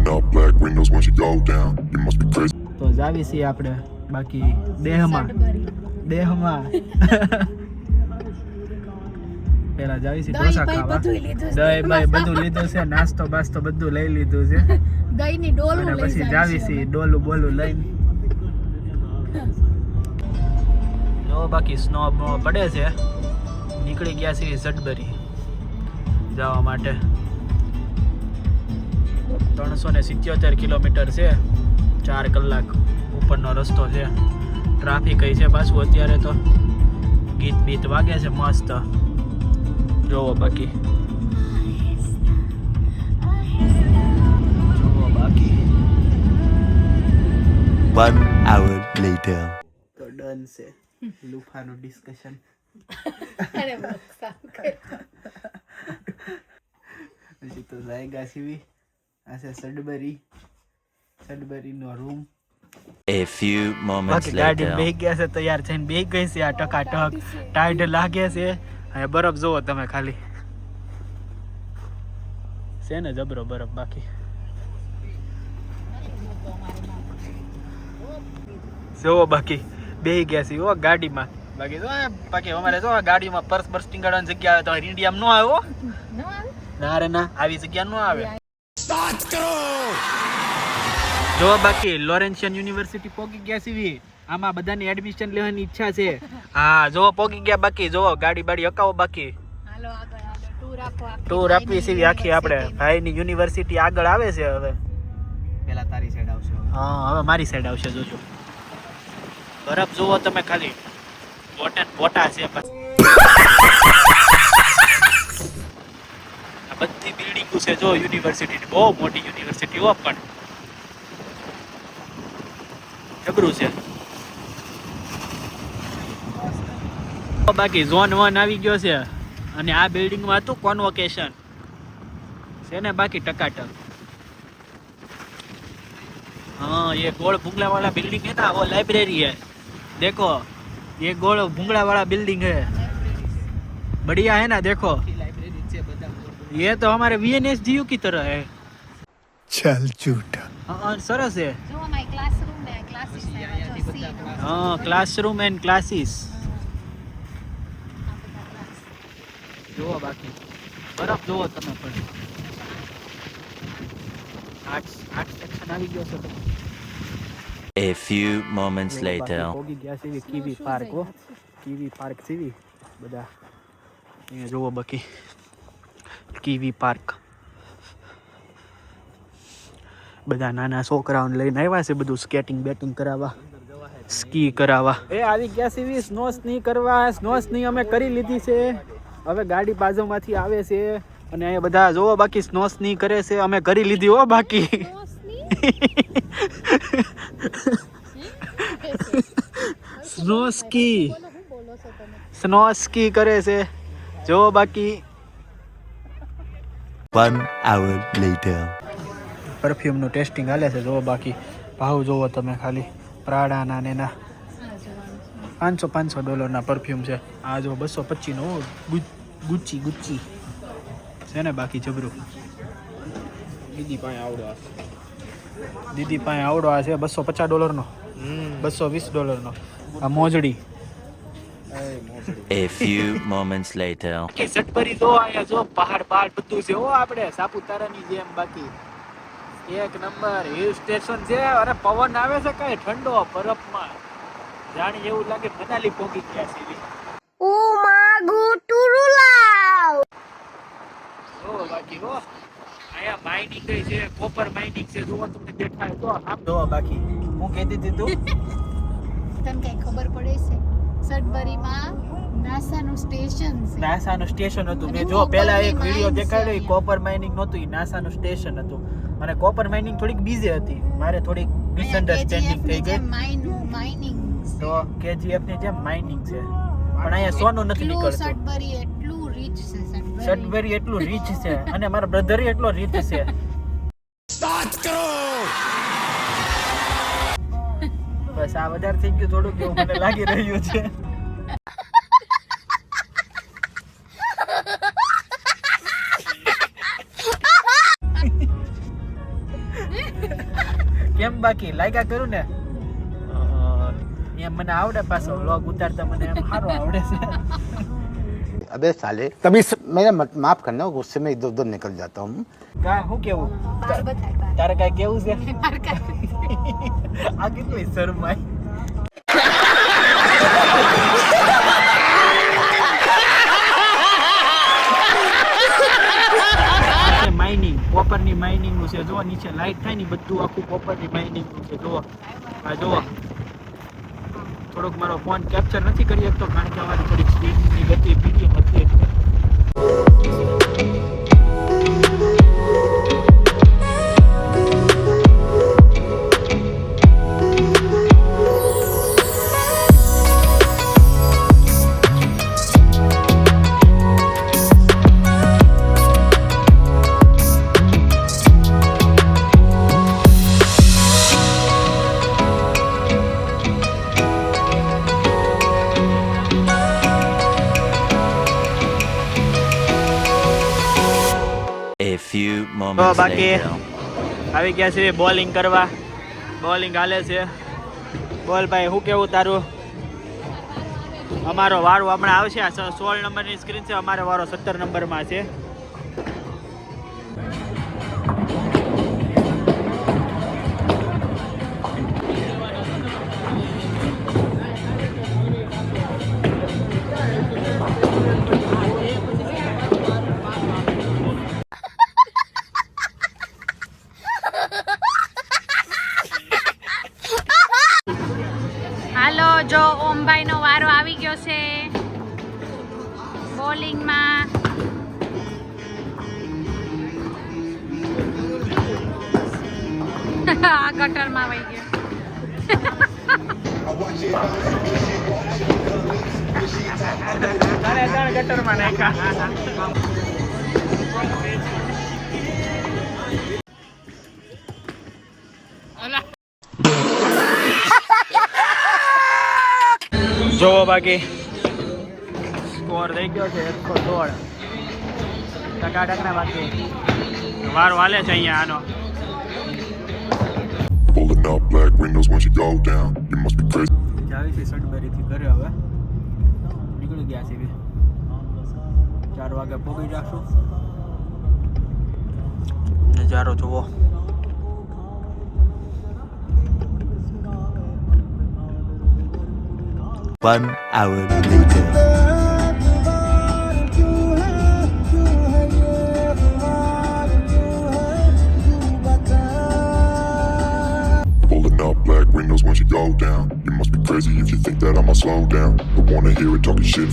up black windows once you go down. You must be crazy. તો જાવી છીએ આપણે બાકી દેહમાં પેલા જાવી છીએ ઢોસા ખાવા. દહીં ભાઈ બધું લીધું છે, નાસ્તો બાસ્તો બધું લઈ લીધું છે. દહીંની ડોલું અને લઈ પછી જાવી જાવી છીએ ડોલું બોલું લઈને. જો બાકી સ્નો પડે છે. નીકળી ગયા છીએ સડબરી જવા માટે. 377 કિલોમીટર છે, 4 કલાક ઉપરનો રસ્તો છે. ટ્રાફિક કઈ છે પાછું અત્યારે તો. ગીત બીત વાગે છે મસ્ત. જોવો બાકી 1 hour later. તો ડન છે લુફાનું ડિસ્કશન. અરે બસ સારું કર. પછી તો જાયગા સીવી આ છે સડબરીનો રૂમ. A few moments બાકી ગાડી later. બેહી ગયા છે, તૈયાર થઈને બેહી ગઈ છે. આ ટકાટક ટાઈટ લાગે છે. અને બરફ જોવો તમે ખાલી છે ને જબરો બરફ. બાકી જોવો બાકી બેહી ગયા છે ઓ ગાડીમાં. બાકી અમારે જો ગાડીમાં પર્સ બર્સ ટીંગાડવાની જગ્યા આવે તો ઇન્ડિયામાં નો આવ્યો. ના રે ના, આવી જગ્યા નો આવે. જો બાકી લોરેન્શિયન યુનિવર્સિટી પોગી ગયા સીવી. આમાં બધાની એડમિશન લેવાની ઈચ્છા છે. હા જો પોગી ગયા. બાકી જો ગાડી બાડી હકાવો. બાકી હાલો આગળ હાલો ટૂર આપો. ટૂર આપવી સીવી આખી આપણે. ભાઈની યુનિવર્સિટી આગળ આવે છે. હવે પેલા તારી સાઈડ આવશે. હા હવે મારી સાઈડ આવશે. જોજો બરફ જોવો તમે ખાલી. પોટા છે. આ બધી બિલ્ડિંગો છે જો યુનિવર્સિટીની. બહુ મોટી યુનિવર્સિટી હો, પણ જબરું છે. બાકી ઝોન 1 આવી ગયો છે. અને આ બિલ્ડિંગમાં હતું કોન્વોકેશન છે ને. બાકી ટકાટક. हाँ ये गोल भुंगला वाला बिल्डिंग है ना, वो लाइब्रेरी है. देखो ये गोल भुंगला वाला बिल्डिंग है. बढ़िया है ना. देखो ये तो हमारे VNSGU की तरह है. चल झूठा. हाँ सरस है. જો માય ક્લાસરૂમ ને ક્લાસીસ ને हाँ क्लासरूम एंड क्लासेस. જોવો બાકી બરફ જોવો તમે પણ. આર્ટ્સ સેક્શન આવી ગયો છે. A few moments later. પોગી ગયા છે કીવી પાર્ક. હો કીવી પાર્ક સીવી બધા અહીંયા જોવો. બાકી કીવી પાર્ક બધા નાના છોકરાઓને લઈને આવ્યા છે. બધું સ્કેટિંગ બેટિંગ કરાવવા, સ્કી કરાવવા. એ આવી ગયા સીવી સ્નો સ્ની કરવા. સ્નો સ્ની અમે કરી લીધી છે. હવે ગાડી બાજુમાંથી આવે છે અને અહીંયા બધા જોવો બાકી સ્નો સ્ની કરે છે. અમે કરી લીધી હો બાકી. સ્નો સ્કી કરે છે જો બાકી. 1 hour later. પરફ્યુમનું ટેસ્ટિંગ હાલે છે. જો બાકી ભાવ જોવો તમે ખાલી. પ્રાડાના ને એના $500 પરફ્યુમ છે. આ જો 225 નો ગુચ્ચી છે ને. બાકી જબરું. દીદી પાસે આવડો આ છે $250 નો, $220 નો. આ મોજડી. A few moments later. કે સટબરી જો આયા જો પહાડ બધું છે હો આપણે સાપુતારાની જેમ. બાકી એક નંબર હિલ સ્ટેશન છે. અરે પવન આવે છે કઈ ઠંડો બરફમાં. જાણી એવું લાગે મનાલી પહોંચી ગયા છે. ઓ માગો ટુરુલાવ. ઓ બાકી હો આયા માઇનિંગ ગઈ છે. કોપર માઇનિંગ છે. જો તમને દેખાય તો આમ જો. બાકી હું કહેતી હતી તું તને કઈ ખબર પડે છે સડબરીમાં નાસાનું સ્ટેશન છે. નાસાનું સ્ટેશન હતું. મેં જો પહેલા એક વિડિયો દેખાડ્યો. કોપર માઇનિંગ નહોતું, ઈ નાસાનું સ્ટેશન હતું. અને કોપર માઇનિંગ થોડીક બીજી હતી. મારે થોડીક મિસઅન્ડરસ્ટેન્ડિંગ થઈ ગઈ. માઇનિંગ તો KGF ની જેમ માઇનિંગ છે, પણ અહીંયા સોનું નથી નીકળતું. સડબરી એટલું રીચ છે. સડબરી એટલું રીચ છે અને મારા બ્રધર એટલો રીચ છે. બસ આ વધારે થઈ ગયું થોડુંક એવું મને લાગી રહ્યું છે. કેમ બાકી લાગ્યા કરું ને એમ મને આવડે પાછો વ્લોગ ઉતારતા મને એમ સારો આવડે છે अबे साले तभी मेरा माफ करना गुस्से में इधर उधर निकल जाता हूँ કા શું કેવું બાર બતાય બાર. તારે કઈ કેવું છે બાર કાઢી. આ કેટલી શરમાય માઇનિંગ કોપરની માઇનિંગ નું છે જો નીચે લાઈટ થાય ને બધું આખું કોપરની માઇનિંગ નું છે જો આ જો થોડોક મારો ફોન કેપ્ચર નથી કરી શકતો કારણ કે અમારી થોડીક સ્પીડની ગતિ બીજી હતી એટલે A few તો moments બાકી later. આવી ગયા છે બોલિંગ કરવા બોલિંગ હાલે છે બોલ ભાઈ શું કેવું તારું અમારો વારો હમણાં આવશે આ 16 નંબરની સ્ક્રીન છે અમારો વારો 17 નંબરમાં છે હાલો જો ઓમભાઈ નો વારો આવી ગયો છે બોલિંગમાં આ ગટરમાં વહી ગયો ત્રણ ગટરમાં નાખ્યા જોવો બાકી સ્કોર થઈ ગયો છે 116 ટકાટકના બાકી વારો હાલે છે અહીંયા આનો Pulling up black windows once you go down. You must be crazy. જાવી છે સડબરીથી ઘરે હવે નીકળી ગયા છે 4 વાગે પહોંચી જાશું નજારો જોવો 1 hour later. Pulling up black windows once you go down. You must be crazy if you think that I'ma slow down. But wanna hear it talking shit.